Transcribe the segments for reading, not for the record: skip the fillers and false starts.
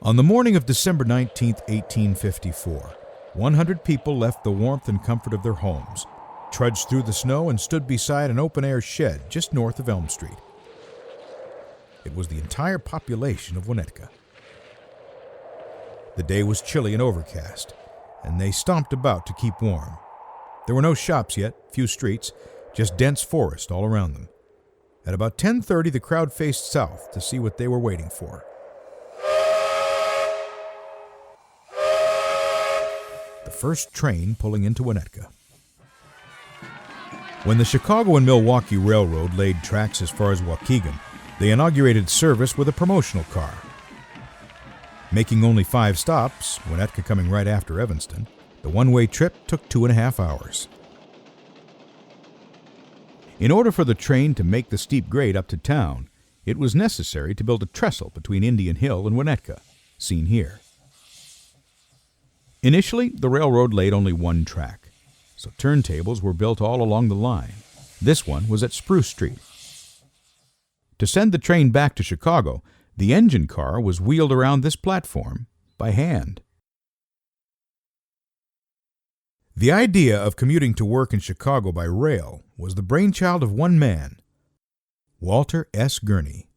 On the morning of December 19, 1854, 100 people left the warmth and comfort of their homes, trudged through the snow, and stood beside an open-air shed just north of Elm Street. It was the entire population of Winnetka. The day was chilly and overcast, and they stomped about to keep warm. There were no shops yet, few streets, just dense forest all around them. At about 10:30, the crowd faced south to see what they were waiting for. The first train pulling into Winnetka. When the Chicago and Milwaukee Railroad laid tracks as far as Waukegan, they inaugurated service with a promotional car. Making only 5 stops, Winnetka coming right after Evanston, the one-way trip took 2.5 hours. In order for the train to make the steep grade up to town, it was necessary to build a trestle between Indian Hill and Winnetka, seen here. Initially, the railroad laid only one track, so turntables were built all along the line. This one was at Spruce Street. To send the train back to Chicago, the engine car was wheeled around this platform by hand. The idea of commuting to work in Chicago by rail was the brainchild of one man, Walter S. Gurney.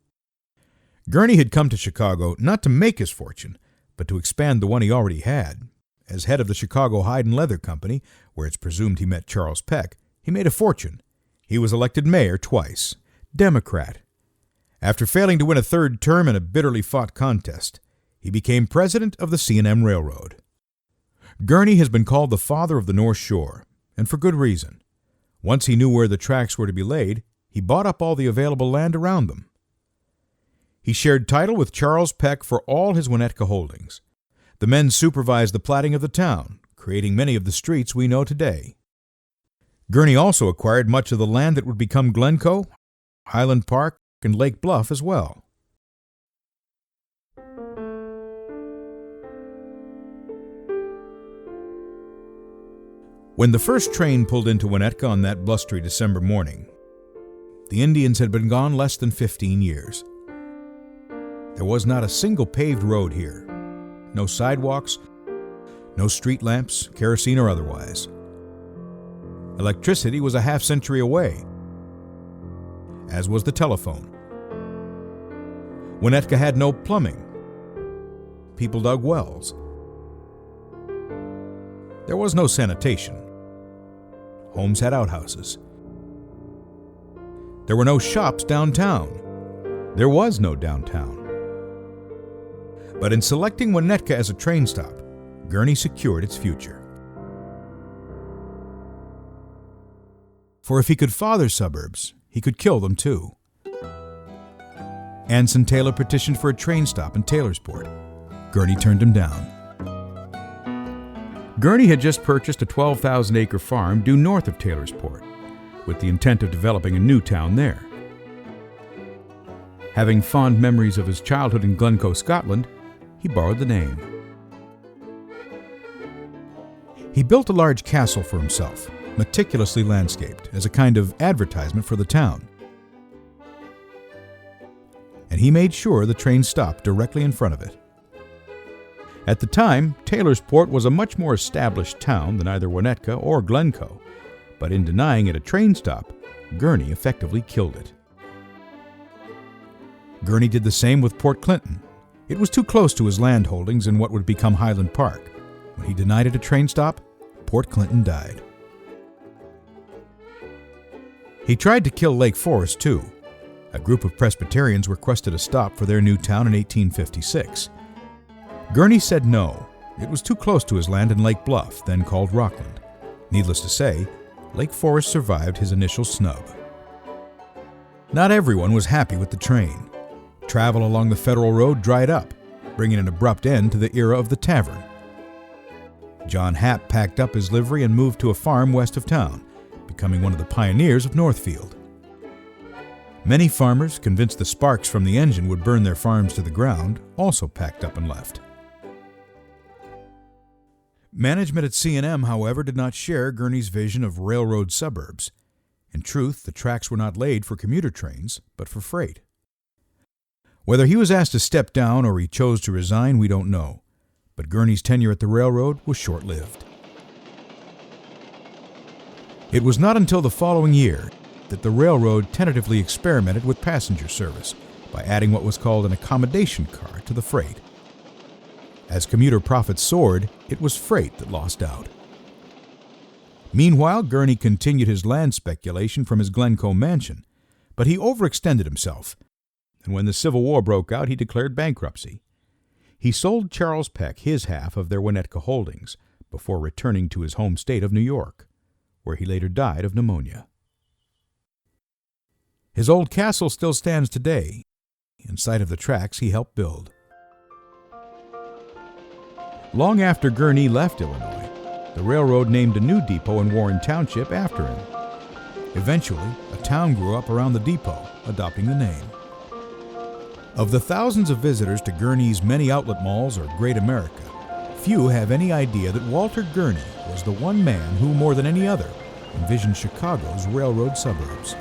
Gurney had come to Chicago not to make his fortune, but to expand the one he already had. As head of the Chicago Hide and Leather Company, where it's presumed he met Charles Peck, he made a fortune. He was elected mayor twice, Democrat. After failing to win a third term in a bitterly fought contest, he became president of the C&M Railroad. Gurney has been called the father of the North Shore, and for good reason. Once he knew where the tracks were to be laid, he bought up all the available land around them. He shared title with Charles Peck for all his Winnetka holdings. The men supervised the platting of the town, creating many of the streets we know today. Gurney also acquired much of the land that would become Glencoe, Highland Park, and Lake Bluff as well. When the first train pulled into Winnetka on that blustery December morning, the Indians had been gone less than 15 years. There was not a single paved road here. No sidewalks, no street lamps, kerosene or otherwise. Electricity was a half-century away, as was the telephone. Winnetka had no plumbing. People dug wells. There was no sanitation. Homes had outhouses. There were no shops downtown. There was no downtown. But in selecting Winnetka as a train stop, Gurney secured its future. For if he could father suburbs, he could kill them too. Anson Taylor petitioned for a train stop in Taylorsport. Gurney turned him down. Gurney had just purchased a 12,000-acre farm due north of Taylorsport, with the intent of developing a new town there. Having fond memories of his childhood in Glencoe, Scotland, he borrowed the name. He built a large castle for himself, meticulously landscaped, as a kind of advertisement for the town. And he made sure the train stopped directly in front of it. At the time, Taylorsport was a much more established town than either Winnetka or Glencoe, but in denying it a train stop, Gurney effectively killed it. Gurney did the same with Port Clinton. It was too close to his land holdings in what would become Highland Park. When he denied it a train stop, Port Clinton died. He tried to kill Lake Forest, too. A group of Presbyterians requested a stop for their new town in 1856. Gurney said no. It was too close to his land in Lake Bluff, then called Rockland. Needless to say, Lake Forest survived his initial snub. Not everyone was happy with the train. Travel along the Federal Road dried up, bringing an abrupt end to the era of the tavern. John Happ packed up his livery and moved to a farm west of town, becoming one of the pioneers of Northfield. Many farmers, convinced the sparks from the engine would burn their farms to the ground, also packed up and left. Management at C&M, however, did not share Gurney's vision of railroad suburbs. In truth, the tracks were not laid for commuter trains, but for freight. Whether he was asked to step down or he chose to resign, we don't know. But Gurney's tenure at the railroad was short-lived. It was not until the following year that the railroad tentatively experimented with passenger service by adding what was called an accommodation car to the freight. As commuter profits soared, it was freight that lost out. Meanwhile, Gurney continued his land speculation from his Glencoe mansion, but he overextended himself, and when the Civil War broke out, he declared bankruptcy. He sold Charles Peck his half of their Winnetka holdings before returning to his home state of New York, where he later died of pneumonia. His old castle still stands today, in sight of the tracks he helped build. Long after Gurney left Illinois, the railroad named a new depot in Warren Township after him. Eventually, a town grew up around the depot, adopting the name. Of the thousands of visitors to Gurney's many outlet malls or Great America, few have any idea that Walter Gurney was the one man who, more than any other, envisioned Chicago's railroad suburbs.